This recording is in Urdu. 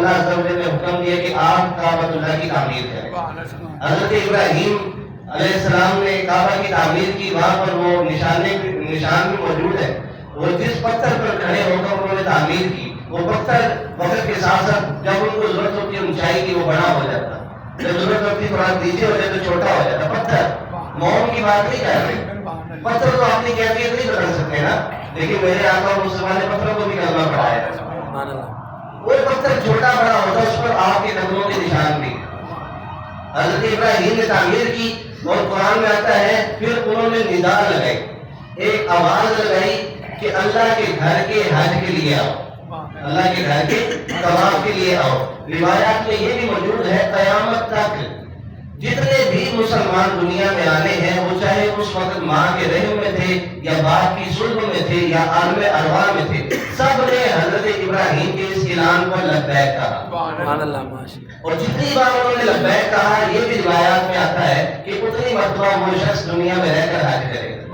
اللہ عز و جل نے حکم دیا کہ آپ کعبۃ اللہ کی تعمیر کریں. حضرت ابراہیم علیہ السلام نے کعبہ کی تعمیر کی. وہاں پر وہ نشان بھی موجود ہے. وہ جس پتھر پر کھڑے ہو کر انہوں نے تعمیر کی، وہ پتھر وقت کے ساتھ ساتھ جب ان کو ضرورت ہوتی ہے اونچائی کی وہ بڑا ہو جاتا، جب ضرورت ہوتی ہے تھوڑا نیچے ہو جائے تو چھوٹا ہو جاتا. پتھر موم کی بات نہیں کر رہے، پتھر تو اپنی کیفیت نہیں بدل سکتے نا، لیکن میرے آقا مسلمان نے پتھروں کو بھی کلمہ پڑھایا. وہ پتھر چھوٹا بڑا ہوتا اس پر آپ کے قدموں کے نشان بھی. حضرت ابراہیم نے تعمیر کی اور قرآن میں آتا ہے پھر انہوں نے ندا لگائی، ایک آواز لگائی کہ اللہ کے گھر کے حج کے لیے آؤ، اللہ کے گھر کے طواف کے لیے آؤ. روایات میں یہ بھی موجود ہے قیامت تک جتنے بھی مسلمان دنیا میں آنے ہیں، وہ چاہے اس وقت ماں کے رحم میں تھے یا باپ کی صلب میں تھے یا عالم ارواح میں تھے، سب نے حضرت ابراہیم کے اس اعلان پر لبیک کہا. اور جتنی بار انہوں نے لبیک کہا، یہ بھی روایات میں آتا ہے کہ اتنی مرتبہ وہ شخص دنیا میں رہ کر حج کرے گا.